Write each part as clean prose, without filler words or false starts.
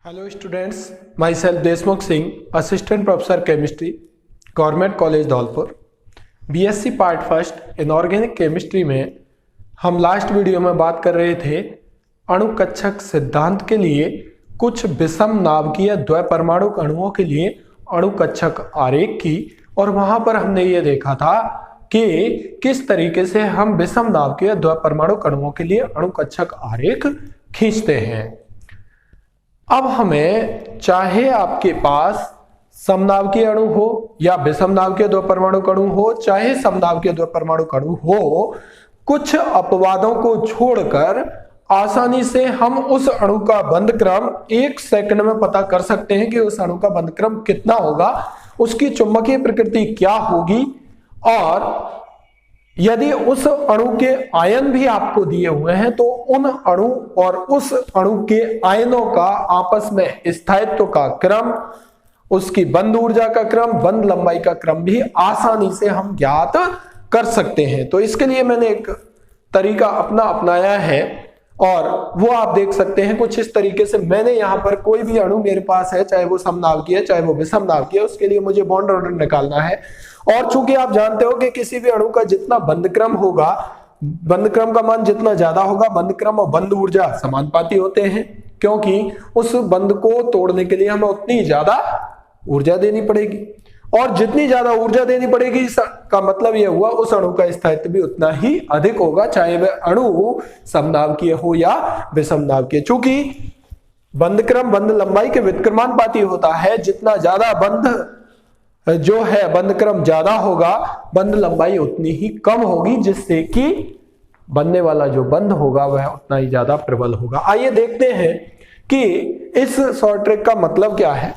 Hello students, my self Deshmukh Singh, assistant professor chemistry, government college Dholpur, BSc part first inorganic chemistry में हम last video में बात कर रहे थे अणुकक्षक सिद्धांत के लिए कुछ विषम नाभिकीय द्विपरमाणु अणुओं के लिए अणुकक्षक आरेख की। और वहां पर हमने ये देखा था कि किस तरीके से हम विषम नाभिकीय द्विपरमाणु अणुओं के लिए अणुकक्षक आरेख खींचते हैं। अब हमें चाहे आपके पास समनाभिकीय अणु हो या विषमनाभिकीय द्विपरमाणु अणु हो, चाहे समनाभिकीय द्विपरमाणु अणु हो, कुछ अपवादों को छोड़कर आसानी से हम उस अणु का बंध क्रम 1 सेकंड में पता कर सकते हैं कि उस अणु का बंध क्रम कितना होगा, उसकी चुंबकीय प्रकृति क्या होगी, और यदि उस अणु के आयन भी आपको दिए हुए हैं तो उन अणु और उस अणु के आयनों का आपस में स्थायित्व का क्रम, उसकी बंध ऊर्जा का क्रम, बंध लंबाई का क्रम भी आसानी से हम ज्ञात कर सकते हैं। तो इसके लिए मैंने एक तरीका अपनाया है और वो आप देख सकते हैं कुछ इस तरीके से। मैंने यहाँ पर कोई भी अणु मेरे पास है, चाहे वो समनाभिकीय है चाहे वो विषमनाभिकीय है, उसके लिए मुझे बॉन्ड ऑर्डर निकालना है। और चूंकि आप जानते हो कि किसी भी अणु का जितना बंध क्रम होगा, बंध क्रम का मान जितना ज्यादा होगा, बंध क्रम और बंध ऊर्जा समानुपाती होते हैं, क्योंकि उस बंध को तोड़ने के लिए हमें उतनी ज्यादा ऊर्जा देनी पड़ेगी, और जितनी ज्यादा ऊर्जा देनी पड़ेगी का मतलब यह हुआ उस अणु का स्थायित्व भी उतना ही अधिक होगा, चाहे वह अणु समनाभिकीय हो या विषमनाभिकीय। चूंकि बंध क्रम बंध लंबाई के व्युत्क्रमानुपाती होता है, जितना ज्यादा बंध जो है बंध क्रम ज्यादा होगा, बंध लंबाई उतनी ही कम होगी, जिससे कि बनने वाला जो बंध होगा वह उतना ही ज्यादा प्रबल होगा। आइए देखते हैं कि इस शॉर्ट ट्रिक का मतलब क्या है।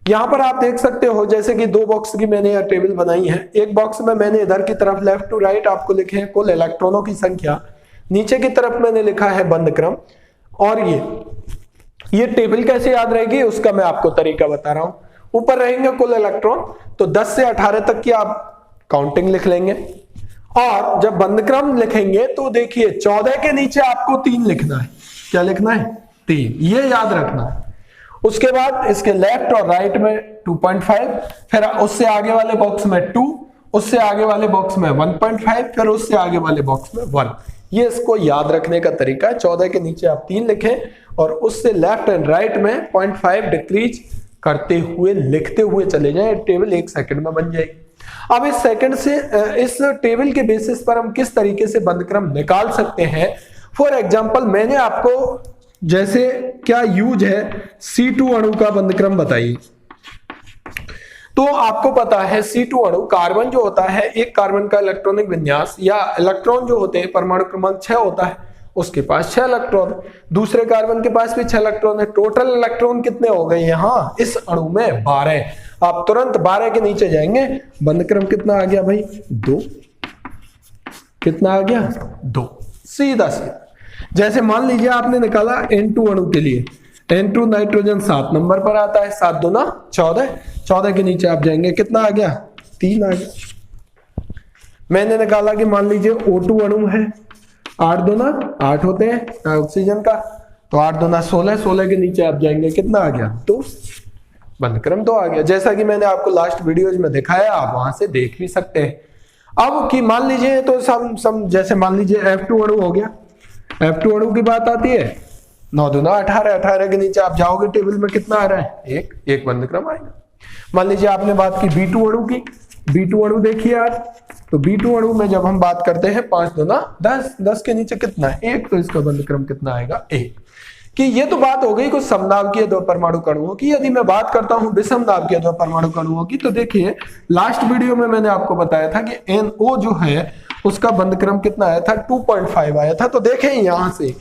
यहां पर आप देख सकते हो जैसे कि 2 बॉक्स की मैंने यह टेबल बनाई है। एक बॉक्स में मैंने इधर की तरफ लेफ्ट टू राइट आपको लिखे हैं कुल इलेक्ट्रॉनों की संख्या, नीचे की तरफ मैंने लिखा है बंध क्रम। और ये टेबल कैसे याद रहेगी उसका मैं आपको तरीका बता रहा हूं। ऊपर रहेंगे कुल इलेक्ट्रॉन, तो 10 से 18 तक की आप काउंटिंग लिख लेंगे, और जब बंध क्रम लिखेंगे तो देखिए 14 के नीचे आपको 3 लिखना है। क्या लिखना है? 3, ये याद रखना है। उसके बाद इसके लेफ्ट और राइट में 2.5, फिर उससे आगे वाले बॉक्स में 2, उससे आगे वाले बॉक्स में 1.5, फिर उससे आगे वाले बॉक्स में 1। ये इसको याद रखने का तरीका है। 14 के नीचे आप 3 लिखें और उससे लेफ्ट एंड राइट में 0.5 डिक्रीज करते हुए लिखते हुए चले जाएं। टेबल 1 सेकंड में बन जाएगी। अब इस सेकंड से इस टेबल के बेसिस पर हम किस तरीके से बंध क्रम निकाल सकते हैं। फॉर एग्जांपल मैंने आपको जैसे क्या यूज है C2 अणु का बंध क्रम बताइए। तो आपको पता है C2 अणु कार्बन जो होता है, एक कार्बन का इलेक्ट्रॉनिक विन्यास या इलेक्ट्रॉन जो होते हैं परमाणु क्रमांक 6 होता है, उसके पास 6 इलेक्ट्रॉन, दूसरे कार्बन के पास भी 6 इलेक्ट्रॉन है। टोटल इलेक्ट्रॉन कितने हो गए यहाँ इस अणु में? 12। आप तुरंत 12 के नीचे जाएंगे, बंध क्रम कितना आ गया भाई? 2। कितना आ गया? 2। सीधा सीधा। जैसे मान लीजिए आपने निकाला N2 अणु के लिए, N2 नाइट्रोजन 7 नंबर पर आता है, 7 दूना 14, 14 के नीचे आप जाएंगे, कितना आ गया? 3 आ गया। मैंने निकाला कि मान लीजिए O2 अणु है, 8 दूना 8 होते हैं ऑक्सीजन का, तो 8 दूना 16, 16 के नीचे आप जाएंगे, कितना आ गया? 2। बंध क्रम 2 आ गया, जैसा कि मैंने आपको लास्ट वीडियोज में दिखाया, आप वहां से देख भी सकते हैं। अब कि मान लीजिए तो सम जैसे मान लीजिए F2 अणु हो गया। F2 अणु की बात आती है, 9 दूना 18, 18 के नीचे आप जाओगे टेबल में कितना आ रहा है? 1 बंध क्रम आएगा। मान लीजिए आपने बात की B2 अणु की। B2 अणु देखिए आज, तो B2 अणु में जब हम बात करते हैं 5 दूना 10, 10 के नीचे कितना है? 1, तो इसका बंध क्रम कितना आएगा? 1। कि ये तो बात हो गई कुछ समनाभिकीय द्विपरमाणु अणुओं की। यदि मैं बात करता हूं विषमनाभिकीय द्विपरमाणु अणुओं की, तो देखिए लास्ट वीडियो में मैंने आपको बताया था कि NO जो है उसका बंध क्रम कितना आया था? 2.5 आया था। तो देखें यहां से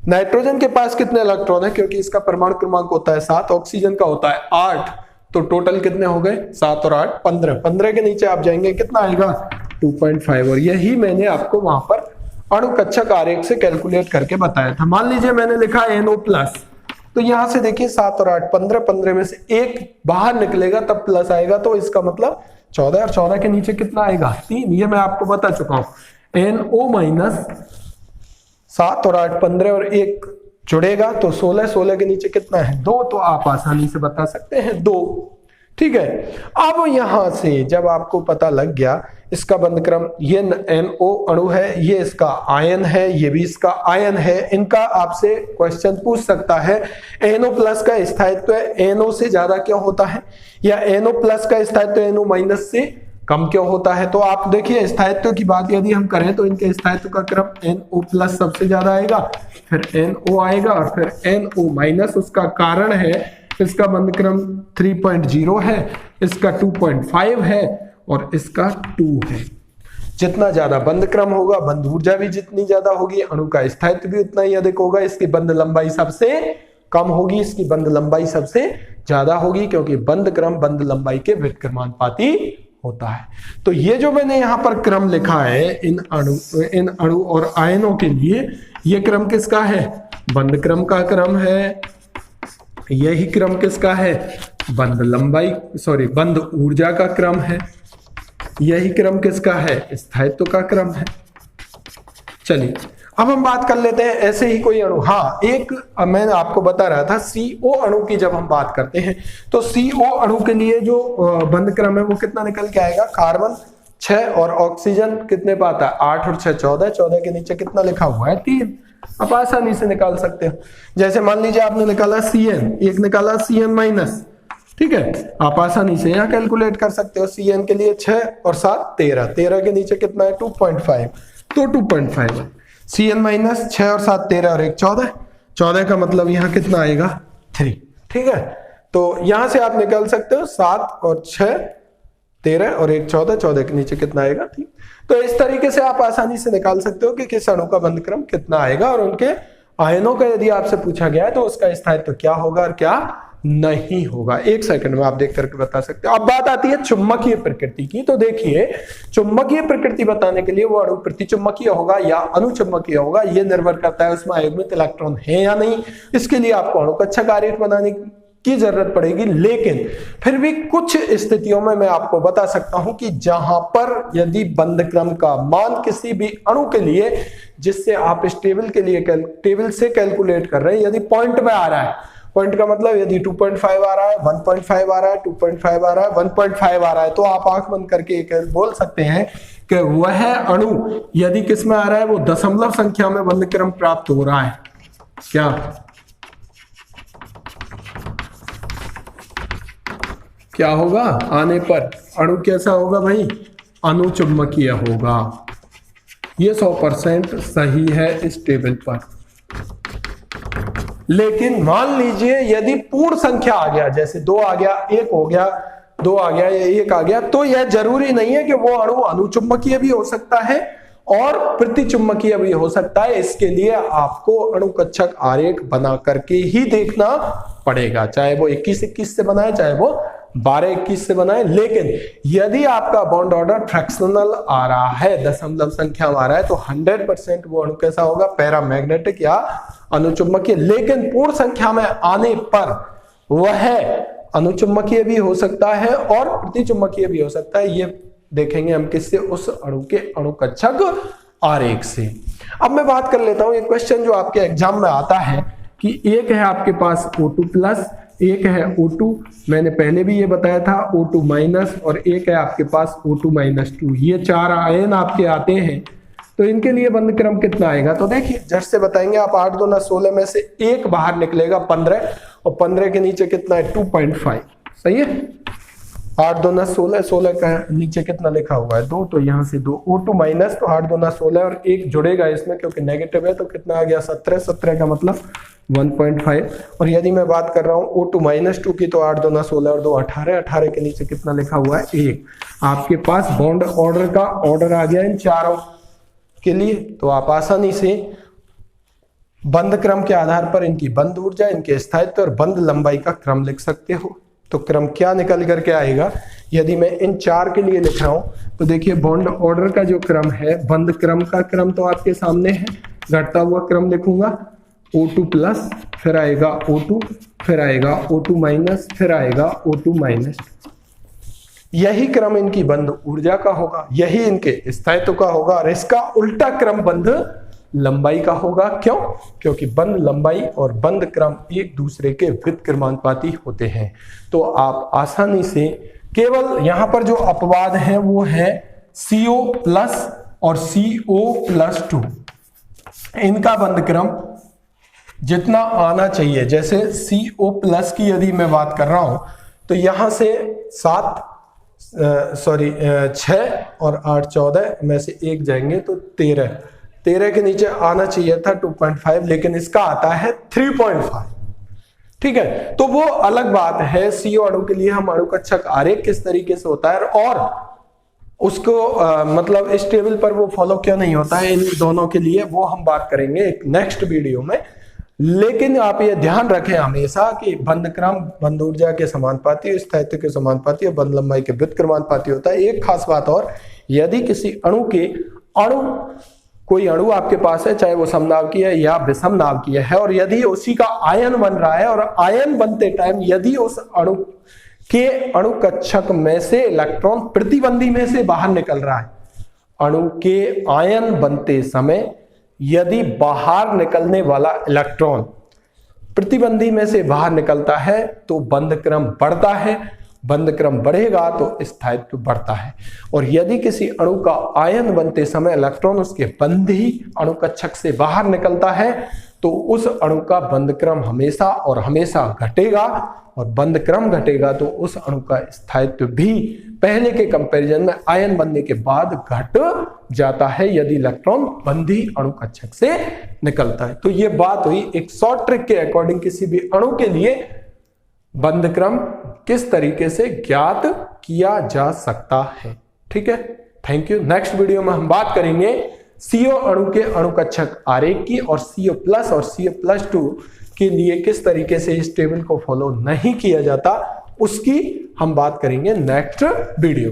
नाइट्रोजन के पास कितने इलेक्ट्रॉन है, क्योंकि इसका परमाणु क्रमांक होता है 7, ऑक्सीजन का होता है 8, तो टोटल कितने हो गए? 7 और 8 15, 15 के नीचे आप जाएंगे, कितना आएगा? 2.5। और यही मैंने आपको वहां पर अणुकक्षक आरेख से कैलकुलेट करके बताया था। मान लीजिए मैंने लिखा NO+, तो यहां से देखिए 7 और 8 15, 15 में से 1 बाहर निकलेगा तब प्लस आएगा, तो इसका मतलब 14, और 14 के नीचे कितना आएगा? 3। ये मैं आपको बता चुका हूं। NO- 7 और 8 15 और 1 जुड़ेगा तो 16, 16 के नीचे कितना है 2, तो आप आसानी से बता सकते हैं 2। ठीक है, अब यहां से जब आपको पता लग गया इसका बंध क्रम, ये NO अणु है, ये इसका आयन है, ये भी इसका आयन है, इनका आपसे क्वेश्चन पूछ सकता है NO प्लस का स्थायित्व NO से ज्यादा क्यों होता है, या NO प्लस का स्थायित्व NO माइनस से कम क्यों होता है। तो आप देखिए स्थायित्व की बात यदि हम करें तो इनके स्थायित्व का क्रम NO प्लस सबसे ज्यादा आएगा, फिर NO आएगा और फिर NO माइनस। उसका कारण है इसका बंध क्रम 3.0 है, इसका 2.5 है और इसका 2 है। जितना ज्यादा बंध क्रम होगा बंध ऊर्जा भी जितनी ज्यादा होगी, अणु का स्थायित्व भी उतना ही अधिक होगा, इसकी बंध लंबाई सबसे कम होगी, इसकी बंध लंबाई सबसे ज्यादा होगी, क्योंकि बंध क्रम बंध लंबाई के व्युत्क्रमानुपाती होता है। तो ये जो मैंने यहां पर क्रम लिखा है इन अणु और आयनों के लिए, ये क्रम किसका है, बंध क्रम का क्रम है। यही क्रम किसका है, बंध लंबाई बंध ऊर्जा का क्रम है। यही क्रम किसका है, स्थायित्व का क्रम है। चलिए अब हम बात कर लेते हैं ऐसे ही कोई अणु। हाँ, एक मैं आपको बता रहा था CO अणु की जब हम बात करते हैं तो CO अणु के लिए जो बंध क्रम है वो कितना निकल के आएगा, कार्बन 6 और ऑक्सीजन कितने पाता है 8 और 6 14, 14 के नीचे कितना लिखा हुआ है 3। आप आसानी से निकाल सकते हो। जैसे मान लीजिए आपने निकाला CN, एक निकाला CN माइनस, ठीक है, आप आसानी से यहाँ कैलकुलेट कर सकते हो। CN के लिए 6 और 7 13, 13 के नीचे कितना है 2.5, तो 2.5 है। CN माइनस 6 और 7 13 और 1 14, 14 का मतलब यहाँ कितना आएगा 3। ठीक है, तो यहां से आप निकाल सकते हो 7 और 6 13 और 1 14, 14 के नीचे कितना आएगा 3। तो इस तरीके से आप आसानी से निकाल सकते हो कि किस अणु का बंध क्रम कितना आएगा, और उनके आयनों का यदि आपसे पूछा गया है तो उसका स्थायित्व क्या होगा और क्या नहीं होगा। 1 सेकंड में आप देख करके बता सकते हो। अब बात आती है चुंबकीय प्रकृति की। तो देखिए चुंबकीय प्रकृति बताने के लिए वो अणु प्रतिचुंबकीय होगा या अनुचुंबकीय होगा, ये निर्भर करता है उसमें अयुग्मित इलेक्ट्रॉन है या नहीं। इसके लिए आपको अणु कक्षा आरेख बनाने की जरूरत पड़ेगी, लेकिन फिर भी कुछ स्थितियों में मैं आपको बता सकता हूं कि जहां पर यदि बंध क्रम का मान किसी भी अणु के लिए, जिससे आप इस टेबल के लिए टेबल से कैलकुलेट कर रहे हैं, यदि पॉइंट में आ रहा है, पॉइंट का मतलब यदि 2.5 आ रहा है, 1.5 आ रहा है, 2.5 आ रहा है, 1.5 आ रहा है, तो आप आंख बंद करके बोल सकते हैं कि वह अणु यदि किस में आ रहा है, वो दशमलव संख्या में बंध क्रम प्राप्त हो रहा है। क्या होगा आने पर अणु कैसा होगा भाई, अनुचुंबकीय होगा। ये 100% सही है इस टेबल पर। लेकिन मान लीजिए यदि पूर्ण संख्या आ गया, जैसे 2 आ गया, 1 हो गया, 2 आ गया या 1 आ गया, तो यह जरूरी नहीं है कि वो अणु अनुचुंबकीय भी हो सकता है और प्रतिचुंबकीय भी हो सकता है। इसके लिए आपको अणु कक्षक आरेख बना करके ही देखना पड़ेगा, चाहे वो 21-21 से बनाए, चाहे वो 12-21 से बनाए। लेकिन यदि आपका बॉन्ड ऑर्डर फ्रैक्शनल आ रहा है, दशमलव संख्या में आ रहा है, तो 100% वो अणु कैसा होगा, पैरामैग्नेटिक या अनुचुंबकीय। लेकिन पूर्ण संख्या में आने पर वह अनुचुंबकीय भी हो सकता है और प्रतिचुंबकीय भी हो सकता है। ये देखेंगे हम किससे, उस अणु के अणु कक्षक आरेख से। अब मैं बात कर लेता हूं, एक क्वेश्चन जो आपके एग्जाम में आता है कि एक है आपके पास O2 प्लस, एक है O2, मैंने पहले भी ये बताया था O2 माइनस, और एक है आपके पास O2 माइनस 2। ये 4 आयन आपके आते हैं, तो इनके लिए बंध क्रम कितना आएगा। तो देखिए झट से बताएंगे आप, 8 दूना 16 में से 1 बाहर निकलेगा 15, और 15 के नीचे कितना है 2.5। सही है, 8 दूना 16, 16 का नीचे कितना लिखा हुआ है 2, तो यहाँ से 2 O2 माइनस, तो 8 दूना 16 और 1 जुड़ेगा इसमें क्योंकि नेगेटिव है, तो कितना आ गया 17, 17 का मतलब 1.5। और यदि मैं बात कर रहा हूँ O2 माइनस 2 की, तो 8 दूना 16 और 2 18, 18 के नीचे कितना लिखा हुआ है 1। आपके पास बॉन्ड ऑर्डर का ऑर्डर आ गया इन चारों के लिए, तो आप आसानी से बंध क्रम के आधार पर इनकी बंध ऊर्जा, इनके स्थायित्व और बंध लंबाई का क्रम लिख सकते हो। तो क्रम क्या निकल करके आएगा, यदि मैं इन 4 के लिए लिख रहा हूं, तो देखिए बॉन्ड ऑर्डर का जो क्रम है, बंध क्रम का क्रम तो आपके सामने है, घटता हुआ क्रम लिखूंगा, O2 प्लस, फिर आएगा O2, फिर आएगा O2 माइनस, फिर आएगा O2 माइनस। यही क्रम इनकी बंध ऊर्जा का होगा, यही इनके स्थायित्व का होगा, और इसका उल्टा क्रम बंध लंबाई का होगा। क्यों? क्योंकि बंध लंबाई और बंध क्रम एक दूसरे के व्युत्क्रमानुपाती होते हैं। तो आप आसानी से केवल यहां पर जो अपवाद है वो है CO प्लस और CO प्लस 2, इनका बंध क्रम जितना आना चाहिए, जैसे CO प्लस की यदि मैं बात कर रहा हूं तो यहां से 6 और 8 14 में से 1 जाएंगे तो 13 के नीचे आना चाहिए था 2.5, लेकिन इसका आता है 3.5। ठीक है, तो वो अलग बात है। CO अणु के लिए हम अणुकक्षक आरेख किस तरीके से होता है और उसको मतलब इस टेबल पर वो फॉलो क्यों नहीं होता है, इन दोनों के लिए वो हम बात करेंगे एक नेक्स्ट वीडियो में। लेकिन आप ये ध्यान रखें हमेशा कि बंध क्रम बंध ऊर्जा के समानुपाती, स्थायित्व के समानुपाती और बंध लंबाई के व्युत्क्रमानुपाती होता है। एक खास बात और, यदि किसी कोई अणु आपके पास है, चाहे वो समनाभ की है या विषम नाभ की है, और यदि उसी का आयन बन रहा है और आयन बनते टाइम यदि उस अणु के अणुकक्षक में से इलेक्ट्रॉन प्रतिबंधी में से बाहर निकल रहा है, अणु के आयन बनते समय यदि बाहर निकलने वाला इलेक्ट्रॉन प्रतिबंधी में से बाहर निकलता है तो बंध क्रम बढ़ता है, बंध क्रम बढ़ेगा तो स्थायित्व बढ़ता है। और यदि किसी अणु का आयन बनते समय इलेक्ट्रॉन उसके बंधी अणुकक्षक से बाहर निकलता है तो उस अणु का बंध क्रम हमेशा और हमेशा घटेगा, और बंध क्रम घटेगा तो उस अणु का स्थायित्व भी पहले के कंपैरिजन में आयन बनने के बाद घट जाता है यदि इलेक्ट्रॉन बंधी अणुकक्षक से निकलता है। तो ये बात हुई एक शॉर्ट ट्रिक के अकॉर्डिंग किसी भी अणु के लिए बंध क्रम किस तरीके से ज्ञात किया जा सकता है। ठीक है, थैंक यू। नेक्स्ट वीडियो में हम बात करेंगे CO अणु के अणुकक्षक आरेख की, और CO प्लस और CO प्लस 2 के लिए किस तरीके से इस टेबल को फॉलो नहीं किया जाता उसकी हम बात करेंगे नेक्स्ट वीडियो।